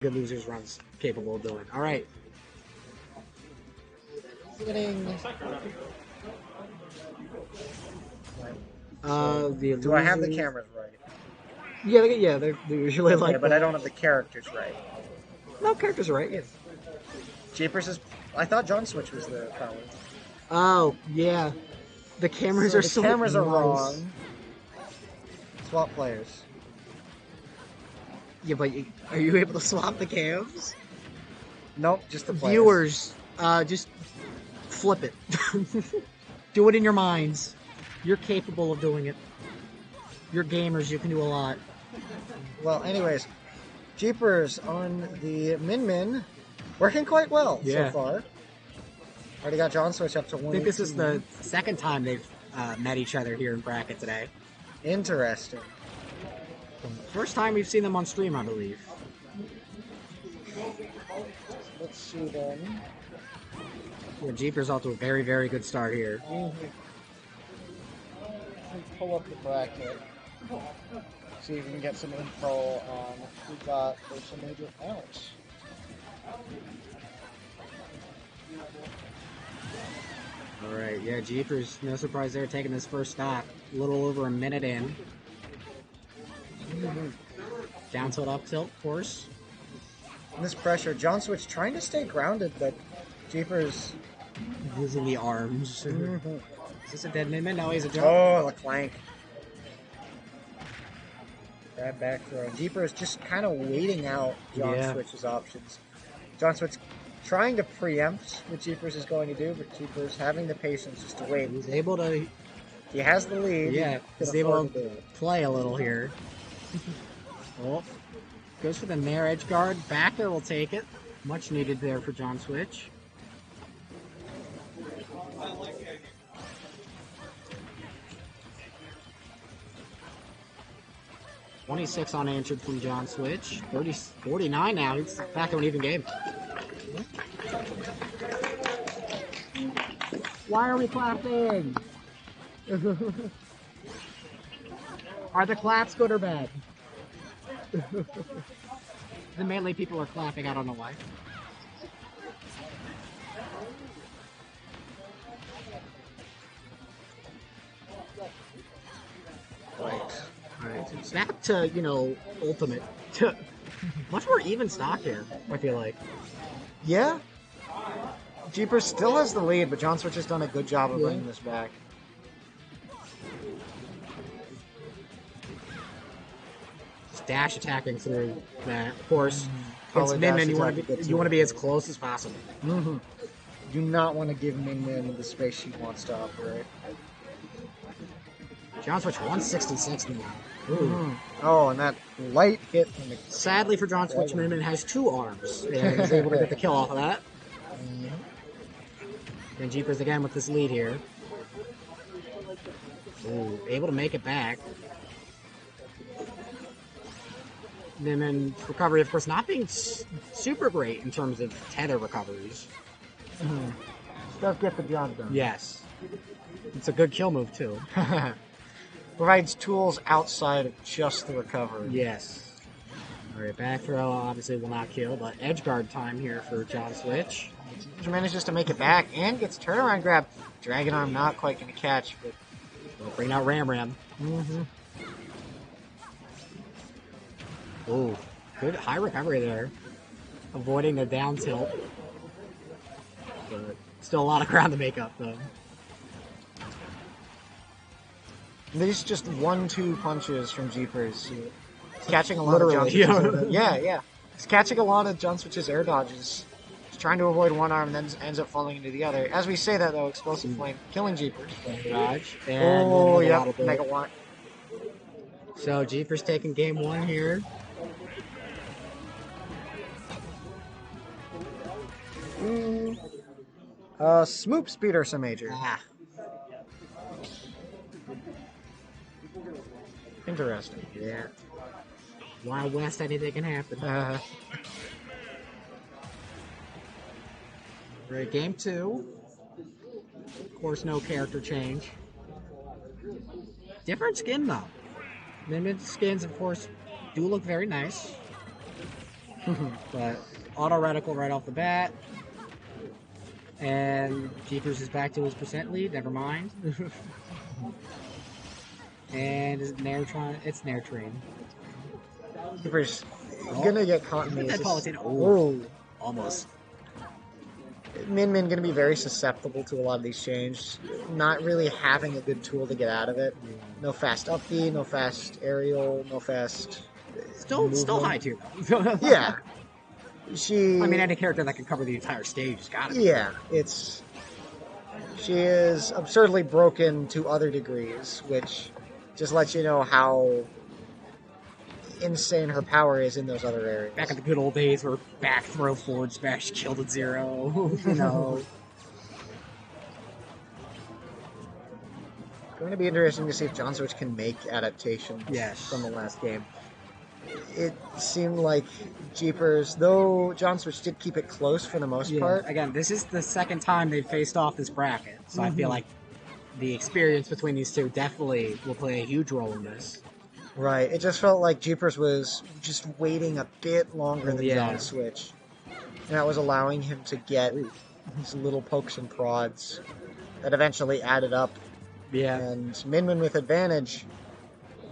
Good Losers run's capable of doing. All right. Do I have the cameras right? Yeah, they're usually Okay, like but that. I don't have the characters right. No, characters are right, yeah. Jeepers is... I thought JohnSwitch was the power. Oh, yeah. The cameras So are the so cameras are nice. wrong. Swap players. Yeah, but are you able to swap the cams? Nope, just the players. Viewers, just flip it. Do it in your minds. You're capable of doing it. You're gamers, you can do a lot. Well, anyways, Jeepers on the Min working quite well so far. Already got JohnSwitch up to 118. I think this is the second time they've met each other here in bracket today. Interesting. First time we've seen them on stream, I believe. Let's see then. Yeah, Jeepers off to a very, very good start here. Pull up the bracket. See if we can get some info on who got first major outs. Alright, yeah, Jeepers, no surprise there, taking this first stop. A little over a minute in. Down tilt, up tilt, of course. And this pressure, JohnSwitch trying to stay grounded, but Jeepers... Using the arms. Is this a dead Min? No, he's a jump. Oh, the clank. Grab back throw. Jeepers just kind of waiting out JohnSwitch's options. JohnSwitch trying to preempt what Jeepers is going to do, but Jeepers having the patience just to wait. He's able to... He has the lead. Yeah, he's able to play a little here. Oh, goes for the Nair edge guard. Back there will take it. Much needed there for JohnSwitch. $26 unanswered from JohnSwitch. 49 now. He's back to an even game. Why are we clapping? Are the claps good or bad? The mainly people are clapping, I don't know why. Alright, it's back to, Ultimate. Much more even stock here, I feel like. Yeah. Jeepers still has the lead, but JohnSwitch has done a good job of bringing this back. Dash attacking through that. Of course, against Min, you want to be as close as possible. Do not want to give Min the space she wants to operate. JohnSwitch 166 now. Oh, and that light hit from the... Sadly for JohnSwitch, Min has two arms. And he's able to get the kill off of that. And Jeepers again with this lead here. Ooh, able to make it back. Min recovery, of course, not being super great in terms of tether recoveries. Does get the job done. Yes. It's a good kill move, too. Provides tools outside of just the recovery. Yes. Alright, back throw obviously will not kill, but edge guard time here for JohnSwitch. He manages to make it back and gets turnaround grab. Dragon arm not quite going to catch, but... We'll bring out Ram. Ooh, good high recovery there. Avoiding the down tilt. But still a lot of ground to make up, though. These just 1-2 punches from Jeepers. He's catching a lot of JohnSwitch's Yeah. He's catching a lot of JohnSwitch's air dodges. He's trying to avoid one arm and then ends up falling into the other. As we say that, though, explosive flame killing Jeepers. Dodge. And Mega Watt. So Jeepers taking game one here. Smoop Speeder some major. Interesting. Yeah. Wild West, anything can happen. Right, game two. Of course, no character change. Different skin, though. Min's skins, of course, do look very nice. But auto reticle right off the bat. And Jeepers is back to his percent lead. Never mind. And is it Nair trying? It's Nair Train. Jeepers gonna get caught in these. That Palutena. Oh, Almost. Min gonna be very susceptible to a lot of these changes. Not really having a good tool to get out of it. No fast up B, no fast aerial, no fast. Still high tier though. Yeah. I mean, any character that can cover the entire stage has got it. Yeah, she is absurdly broken to other degrees, which just lets you know how insane her power is in those other areas. Back in the good old days where back throw forward smash killed at 0. You know. It's going to be interesting to see if JohnSwitch can make adaptations from the last game. It seemed like Jeepers, though JohnSwitch did keep it close for the most part. Again, this is the second time they've faced off this bracket, so I feel like the experience between these two definitely will play a huge role in this. Right. It just felt like Jeepers was just waiting a bit longer than JohnSwitch. And that was allowing him to get these little pokes and prods that eventually added up. Yeah. And Min with advantage,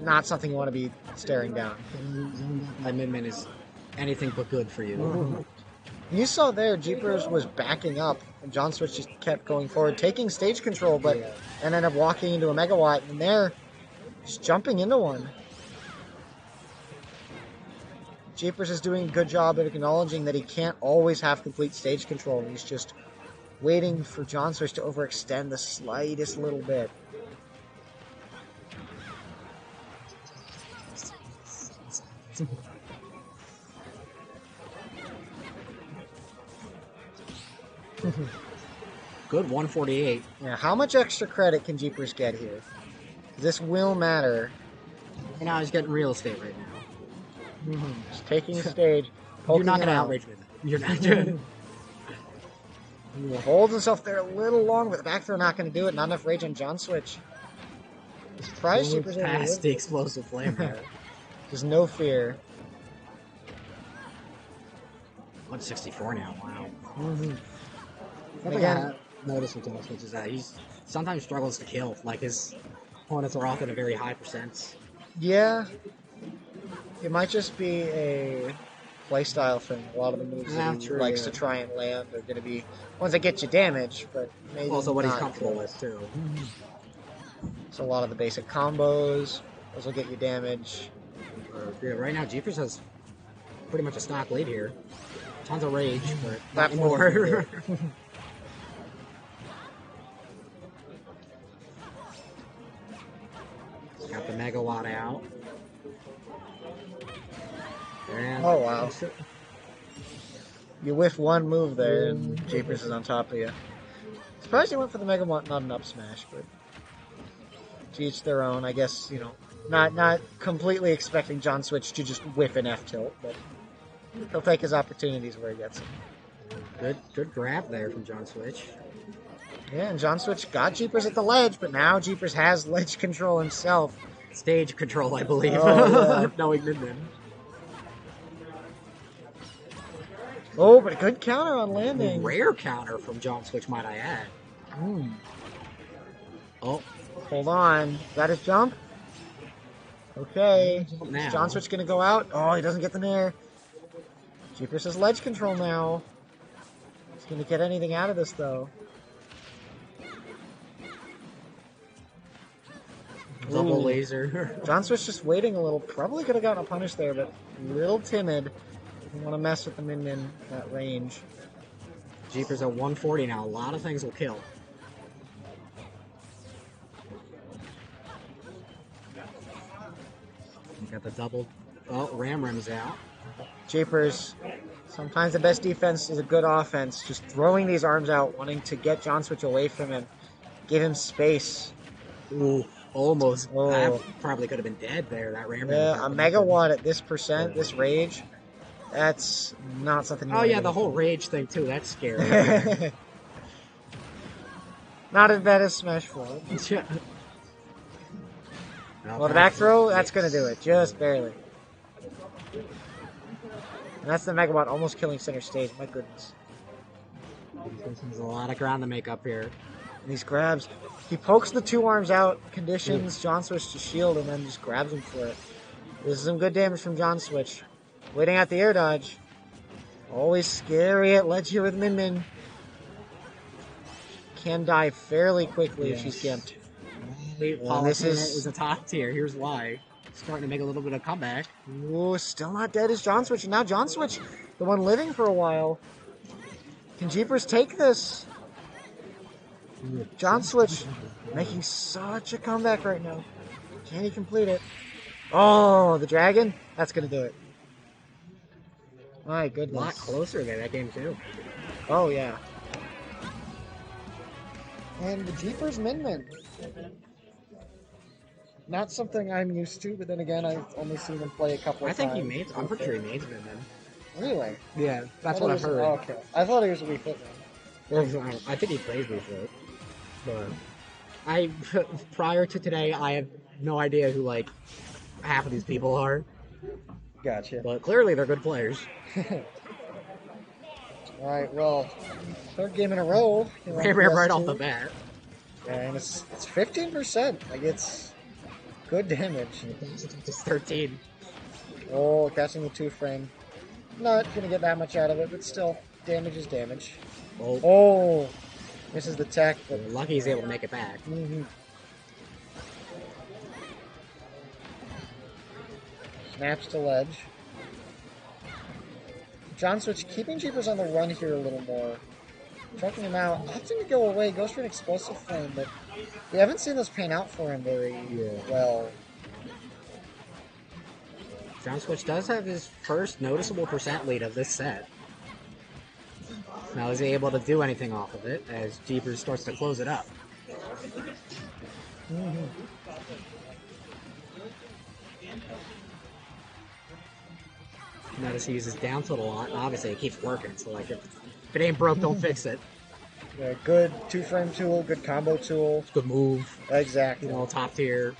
not something you want to be staring down. My Min is anything but good for you. You saw there, Jeepers was backing up, and JohnSwitch just kept going forward, taking stage control, but and ended up walking into a megawatt, and there, just jumping into one. Jeepers is doing a good job at acknowledging that he can't always have complete stage control, and he's just waiting for JohnSwitch to overextend the slightest little bit. Good 148. Yeah, how much extra credit can Jeepers get here? This will matter. And now he's getting real estate right now. Just taking the stage. You're not going to outrage me. You're not doing He holds himself there a little long, but the back throw not going to do it. Not enough rage on JohnSwitch. Surprise Jeepers past the explosive flame there. There's no fear. 164 now, wow. Again, notice with JohnSwitch is that he sometimes struggles to kill. Like his opponents are often a very high percent. Yeah. It might just be a playstyle thing. A lot of the moves that he likes to try and land are going to be ones that get you damage, but maybe also what he's not comfortable kills. with, too. So a lot of the basic combos, those will get you damage. Yeah, right now, Jeepers has pretty much a stock lead here. Tons of rage, but Not not anymore. Got the megawatt out. And Oh, wow. You whiff one move there, and Jeepers is on top of you. Surprised you went for the megawatt, not an up smash, but to each their own. I guess, you know, not completely expecting JohnSwitch to just whiff an F tilt, but he'll take his opportunities where he gets them. Good grab there from JohnSwitch. Yeah, and JohnSwitch got Jeepers at the ledge, but now Jeepers has ledge control himself. Stage control, I believe. Oh, yeah. Knowing Min. Oh, but a good counter on landing. Rare counter from JohnSwitch, might I add. Oh. Hold on. Is that his jump? Okay. Now. Is JohnSwitch going to go out? Oh, he doesn't get the nair. Jeepers has ledge control now. He's going to get anything out of this, though. Double laser. JohnSwitch just waiting a little. Probably could have gotten a punish there, but a little timid. Doesn't want to mess with the Min at range. Jeepers at 140 now. A lot of things will kill. You got the double. Oh, Ram's out. Jeepers. Sometimes the best defense is a good offense. Just throwing these arms out, wanting to get JohnSwitch away from him. Give him space. Ooh, almost. Oh. That probably could have been dead there. That Ram. Yeah, a megawatt at this percent, this rage. That's not something. Oh yeah, the whole rage thing too. That's scary. Not as bad as Smash 4. Well, the back throw, that's going to do it. Just barely. And that's the Megabot almost killing center stage. My goodness. There's a lot of ground to make up here. And these grabs. He pokes the two arms out, conditions JohnSwitch to shield, and then just grabs him for it. This is some good damage from JohnSwitch. Waiting at the air dodge. Always scary at ledge here with Min Min. Can die fairly quickly if she's gimped. This is a top tier. Here's why. Starting to make a little bit of comeback. Ooh, still not dead is JohnSwitch. And now JohnSwitch, the one living for a while. Can Jeepers take this? JohnSwitch making such a comeback right now. Can he complete it? Oh, the dragon? That's going to do it. My goodness. A lot closer than that game, too. Oh, yeah. And the Jeepers Min Min. Not something I'm used to, but then again, I've only seen him play a couple of times. I'm pretty sure he made Min Min. Really? Yeah, that's what I've heard. Oh, okay. I thought he was a Wii Fit Man. I think he plays Wii Fit. But prior to today, I have no idea who, like, half of these people are. Gotcha. But clearly they're good players. Alright, well, third game in a row. Right off the bat. And it's 15%. Like, it's good damage. It's 13. Oh, catching the 2-frame. Not going to get that much out of it, but still, damage is damage. Oh, misses the tech. But lucky he's able to make it back. Mm-hmm. Snaps to ledge. JohnSwitch keeping Jeepers on the run here a little more. Choking him out. Opting to go away. Goes for an explosive flame, but we haven't seen this pan out for him very well. JohnSwitch does have his first noticeable percent lead of this set. Now is he able to do anything off of it as Jeepers starts to close it up? Mm-hmm. Notice he uses down tilt a lot, and obviously it keeps working, so like if it ain't broke, don't fix it. Yeah, good 2-frame tool, good combo tool. Good move. Exactly. You know, top tier.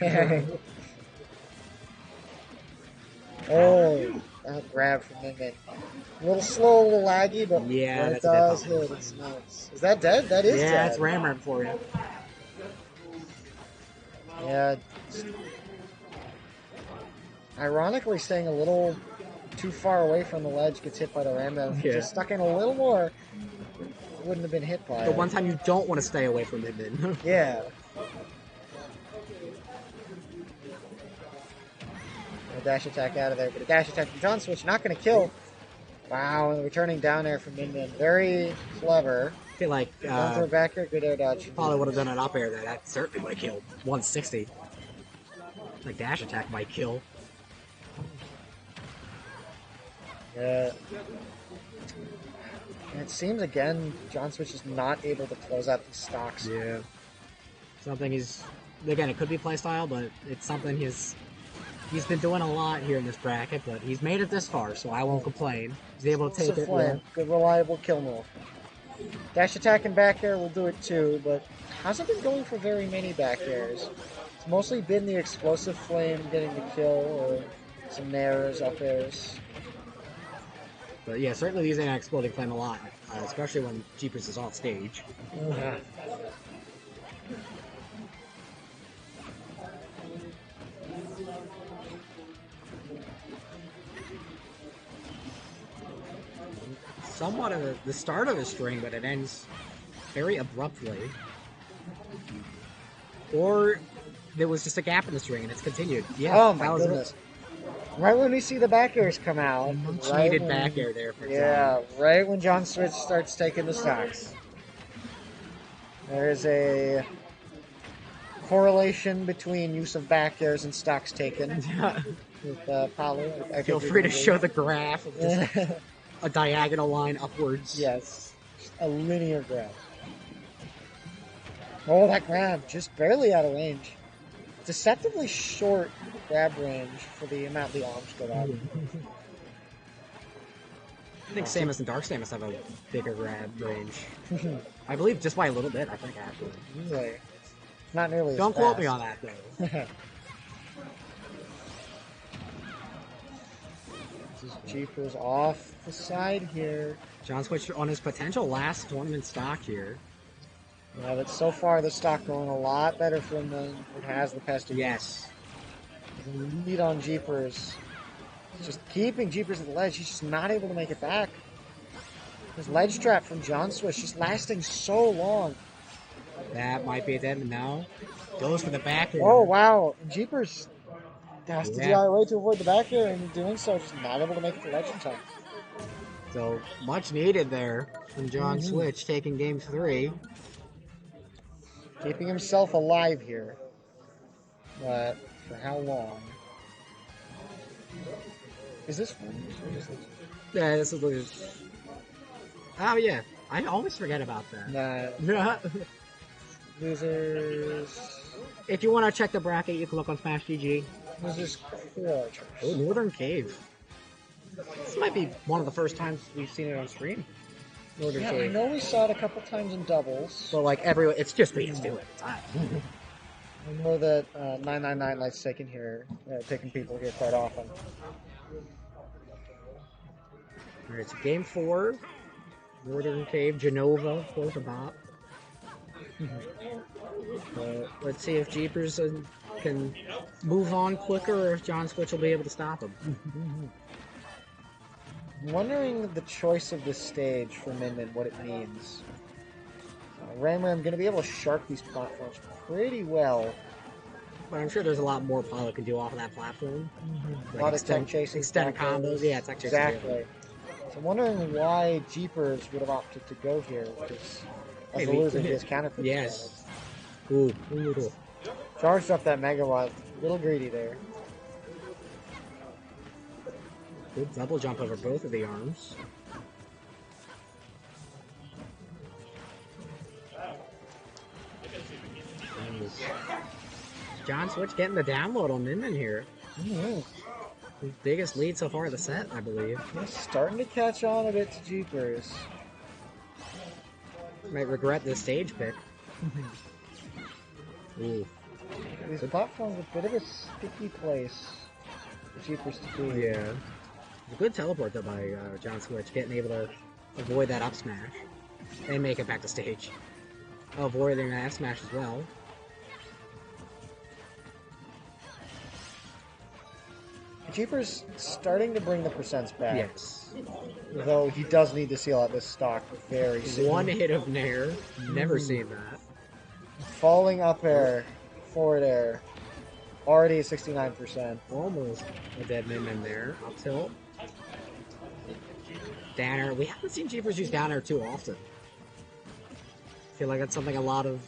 Oh, that grab from Min Min. A little slow, a little laggy, but yeah, when it does hit, it's nice. Is that dead? That is dead. Yeah, it's ram for you. Yeah. Ironically, staying a little too far away from the ledge gets hit by the ram. If you just stuck in a little more, wouldn't have been hit by it. The one time you don't want to stay away from Min Min. Yeah. A dash attack out of there, but a dash attack from JohnSwitch not going to kill. Wow, and returning down air from Min Min. Very clever. I feel like don't throw back here, good air dodge. Probably would have done an up air there. That certainly would have killed. 160. Like dash attack might kill. Yeah. And it seems again JohnSwitch is not able to close out these stocks. Yeah. Something again, it could be playstyle, but it's something he's been doing a lot here in this bracket, but he's made it this far, so I won't complain. He's able to take it. Good reliable kill move. Dash attack and back air will do it too, but hasn't been going for very many back airs. It's mostly been the explosive flame getting the kill, or some nairs, up airs. But yeah, certainly using an exploding flame a lot, especially when Jeepers is off stage. Yeah. Somewhat of the start of a string, but it ends very abruptly. Or there was just a gap in the string and it's continued. Yeah. Oh my goodness. Right when we see the back airs come out. Cheated back air there for John. Right when JohnSwitch starts taking the stocks. There's a correlation between use of back airs and stocks taken. With Palu. Feel free to show the graph of just a diagonal line upwards. Yes. A linear graph. Oh, that grab. Just barely out of range. Deceptively short grab range for the amount the arms go out. I think Samus and Dark Samus have a bigger grab range. I believe just by a little bit, I think, actually. Really? Not nearly as Don't fast. quote me on that, though. This is Jeepers off the side here. JohnSwitch on his potential last tournament stock here. Yeah, but so far the stock going a lot better for him than it has the past 2 games. Yes. The lead on Jeepers. Just keeping Jeepers at the ledge. He's just not able to make it back. His ledge trap from JohnSwitch just lasting so long. That might be it then. No. Goes for the back air. Oh, wow. And Jeepers has to Yeah. get out of the way to avoid the back air, and in doing so, just not able to make it to ledge in time. So much needed there from JohnSwitch taking game 3. Keeping himself alive here. But for how long? Is this fun? Yeah, this is. Oh yeah, I always forget about that. Nah. Losers. If you want to check the bracket, you can look on Smash GG. Losers quarters. Oh, Northern Cave. This might be one of the first times we've seen it on stream. Northern Yeah, I Cave. know we saw it a couple times in doubles. So like it's just beats do it. I know that 999 likes taking people here quite often. Alright, so game 4. Northern Cave, Genova, close a bop. Let's see if Jeepers can move on quicker or if JohnSwitch will be able to stop him. I'm wondering the choice of this stage for Min Min, what it means. Ram going to be able to shark these platforms pretty well. But I'm sure there's a lot more Pilot can do off of that platform. A lot of tech chasing. Extend combos. Yeah, tech chasing. Exactly. So I'm wondering why Jeepers would have opted to go here. Because as a loser, he has counter for yes. Ooh. Charged up that Megawatt. A little greedy there. Good double jump over both of the arms. JohnSwitch getting the download on Min Min here. Mm-hmm. His biggest lead so far of the set, I believe. He's starting to catch on a bit to Jeepers. Might regret this stage pick. Ooh. These platforms a bit of a sticky place for Jeepers to be. Yeah. A good teleport though by JohnSwitch, getting able to avoid that up smash and make it back to stage. Avoiding that F smash as well. Jeepers starting to bring the percents back. Yes. Though he does need to seal out this stock very soon. One hit of Nair. Never seen that. Falling up air, forward air. Already at 69%. Almost a dead Min Min there. Up tilt. Down air. We haven't seen Jeepers use down air too often. I feel like that's something a lot of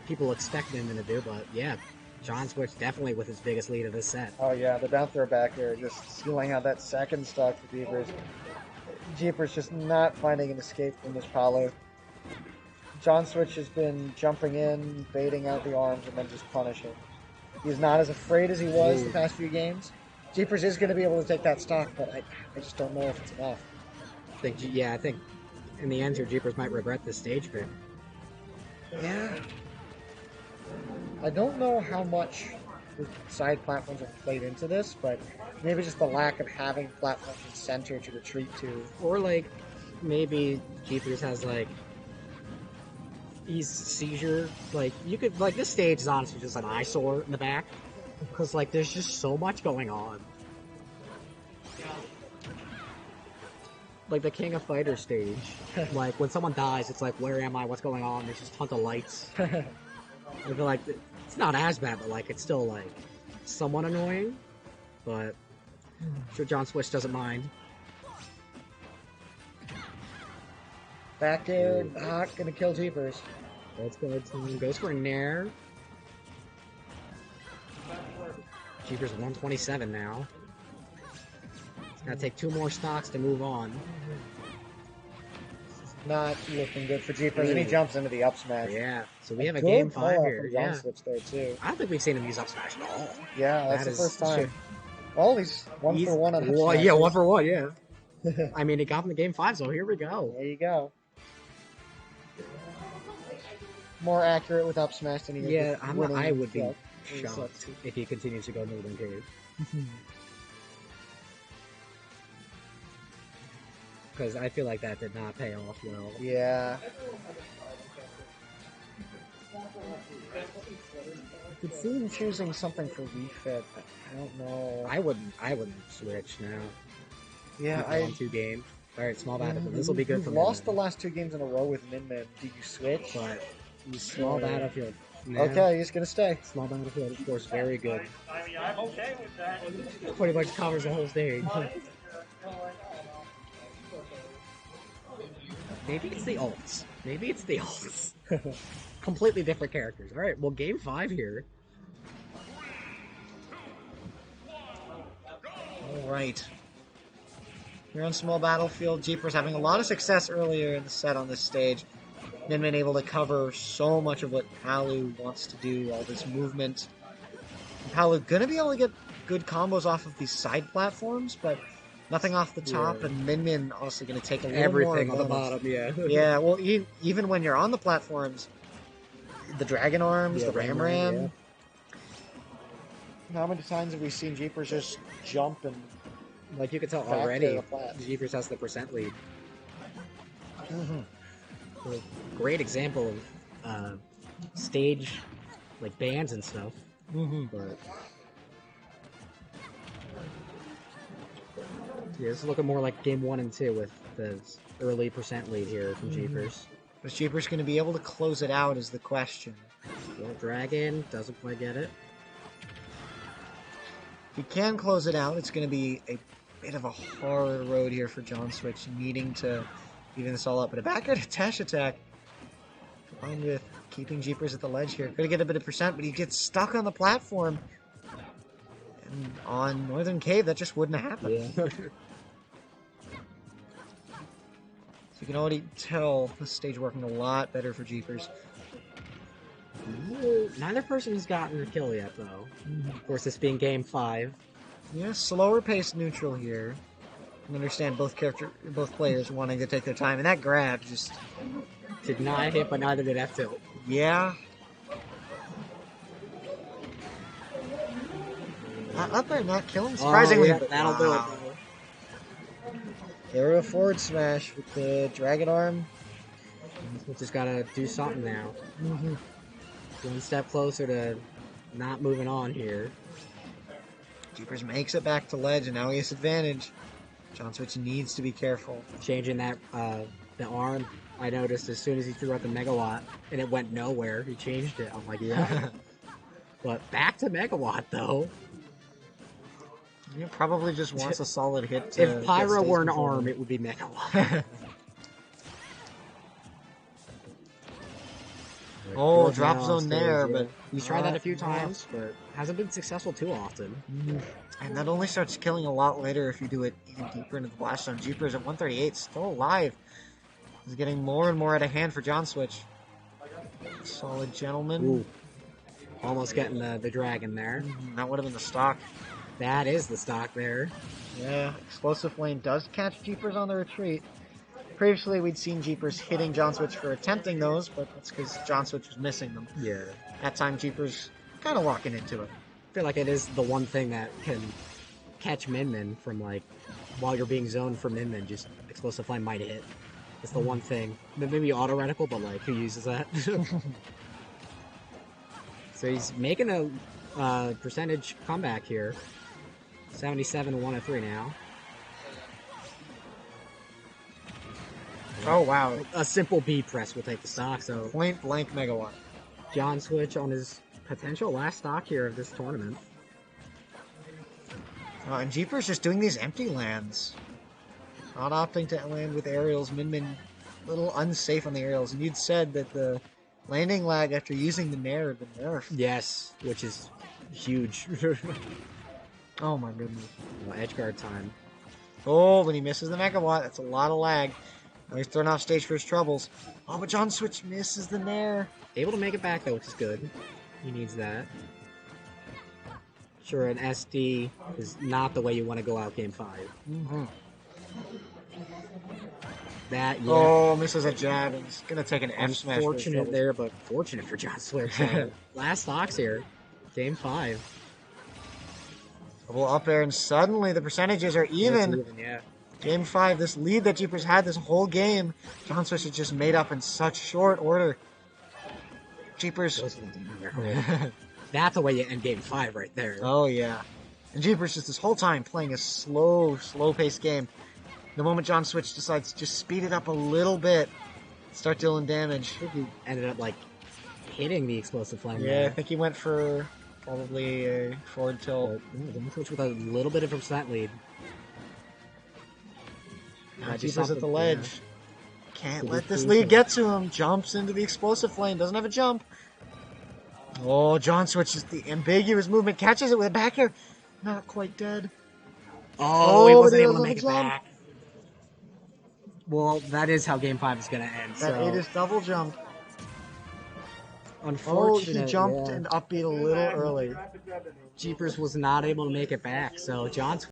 people expect Min Min to do, but yeah. JohnSwitch definitely with his biggest lead of this set. Oh yeah, the down throw back air just sealing out that second stock for Jeepers. Jeepers just not finding an escape from this Palu. JohnSwitch has been jumping in, baiting out the arms, and then just punishing. He's not as afraid as he was the past few games. Jeepers is going to be able to take that stock, but I just don't know if it's enough. I think in the end here, Jeepers might regret this stage pick. Yeah. I don't know how much the side platforms have played into this, but maybe just the lack of having platforms in center to retreat to. Or like, maybe Jeepers has like, he's seizure. Like, you could, like, this stage is honestly just an eyesore in the back. Because, like, there's just so much going on. Like the King of Fighters stage. Like, when someone dies, it's like, where am I? What's going on? There's just tons of lights. I feel like it's not as bad, but like it's still like somewhat annoying. But I'm sure JohnSwitch doesn't mind. Back air, not gonna kill Jeepers. Let's go. Goes for a Nair. Jeepers 127 now. It's gonna take 2 more stocks to move on. Not looking good for Jeepers, and he jumps into the up smash. Yeah, so we have a game 5 here. Yeah, JohnSwitch there too. I don't think we've seen him use up smash at all. Yeah, that's the first time. Well, he's one for one on up smash. Yeah, 1 for 1. Yeah. I mean, he got him in game 5, so here we go. There you go. More accurate with up smash than he is. Yeah, I would be shocked if he continues to go Northern Cave. because I feel like that did not pay off well. Yeah. I could see him choosing something for refit, but I don't know. I wouldn't switch now. Yeah, I won 2 games. All right, small battlefield. This will be good You've for lost Min the last 2 games in a row with Min Min. Do you switch? but small battlefield. Nah. Okay, he's gonna stay. Small battlefield, of course, very good. I mean, I'm okay with that. Pretty much covers the whole stage. Maybe it's the ults. Maybe it's the ults. Completely different characters. All right, well, game 5 here. All right. Here on small battlefield, Jeepers having a lot of success earlier in the set on this stage. Min Min able to cover so much of what Palu wants to do, all this movement. And Palu gonna be able to get good combos off of these side platforms, but nothing off the top, Yeah. and Min Min also gonna take a little Everything more on the advantage. bottom, yeah. Yeah, well, even when you're on the platforms, the Dragon Arms, Yeah, the Ram. yeah. How many times have we seen Jeepers just jump and... Like you can tell Back to already, the flat. Jeepers has the percent lead. Mm-hmm. A great example of stage, like bands and stuff. Mm-hmm. But yeah, this is looking more like game 1 and 2 with the early percent lead here from Jeepers. Is Jeepers going to be able to close it out is the question. Well, Dragon doesn't quite get it. If he can close it out, it's going to be a bit of a hard road here for JohnSwitch, needing to even this all up. But a back air dash attack, combined with keeping Jeepers at the ledge here. Going to get a bit of percent, but he gets stuck on the platform. And on Northern Cave, that just wouldn't happen. Yeah. So you can already tell the stage working a lot better for Jeepers. Neither person has gotten a kill yet, though. Of course, this being game 5. Yeah, slower pace neutral here. I understand both players wanting to take their time, and that grab just... Did not hit, but neither did F tilt. Yeah. Up there, not killing, surprisingly. Oh, yeah, that'll do it. Wow. Aerial forward smash with the Dragon Arm. We just gotta do something now. Mm-hmm. One step closer to not moving on here. Jeepers makes it back to ledge, and now he has advantage. JohnSwitch needs to be careful. Changing that, the arm, I noticed as soon as he threw out the megawatt, and it went nowhere, he changed it. I'm like, yeah. But back to megawatt, though. He probably just wants a solid hit to If Pyro get were an stays arm, control. it would be megawatt. Oh, Good drop now zone stage, there, yeah. but... He's tried that a few times, but hasn't been successful too often. And that only starts killing a lot later if you do it even deeper into the blast zone. Jeepers at 138, still alive. He's getting more and more out of hand for JohnSwitch. Solid gentleman. Ooh. Almost getting the dragon there. That would have been the stock. That is the stock there. Yeah, Explosive Flame does catch Jeepers on the retreat. Previously, we'd seen Jeepers hitting JohnSwitch for attempting those, but that's because JohnSwitch was missing them. Yeah. That time, Jeepers kind of walking into it. I feel like it is the one thing that can catch Min Min from, like, while you're being zoned for Min Min, just Explosive Flame might hit. It's the one thing. Maybe auto reticle, but, like, who uses that? So he's making a percentage comeback here. 77 to 103 now. Oh, wow. A simple B press will take the stock, so Point blank megawatt. JohnSwitch on his potential last stock here of this tournament. And Jeepers just doing these empty lands. Not opting to land with aerials. Min Min a little unsafe on the aerials. And you'd said that the landing lag after using the Nair had been nerfed. Yes, which is huge. Oh my goodness. Edge guard time. Oh, when he misses the megawatt, that's a lot of lag. Now he's thrown off stage for his troubles. Oh, but JohnSwitch misses the Nair. Able to make it back though, which is good. He needs that. Sure, an SD is not the way you want to go out game 5. Mm-hmm. That, yeah. Oh, misses a jab and he's going to take an F smash. Unfortunate there, but fortunate for JohnSwitch. Last stocks here. Game 5. Well, up there, and suddenly the percentages are even. Yeah. Game 5, this lead that Jeepers had this whole game, JohnSwitch had just made up in such short order. Jeepers. Goes for the demon. That's the way you end game 5 right there. Oh, yeah. And Jeepers just this whole time playing a slow-paced game. The moment JohnSwitch decides to just speed it up a little bit, start dealing damage. I think he ended up, like, hitting the explosive flame. Yeah, there. I think he went for probably a forward tilt. JohnSwitch with a little bit of a percent lead. Jeepers at the ledge. Can't Could let be this crucial. lead get to him. Jumps into the explosive flame. Doesn't have a jump. Oh, JohnSwitch is the ambiguous movement. Catches it with a back air. Not quite dead. Oh, he wasn't he able to doesn't make it jump. back. Well, that is how game 5 is going to end. That so. 8 is double jump. Oh, Unfortunate. he jumped yeah. and upbeat a little early. Jeepers was not able to make it back, so John's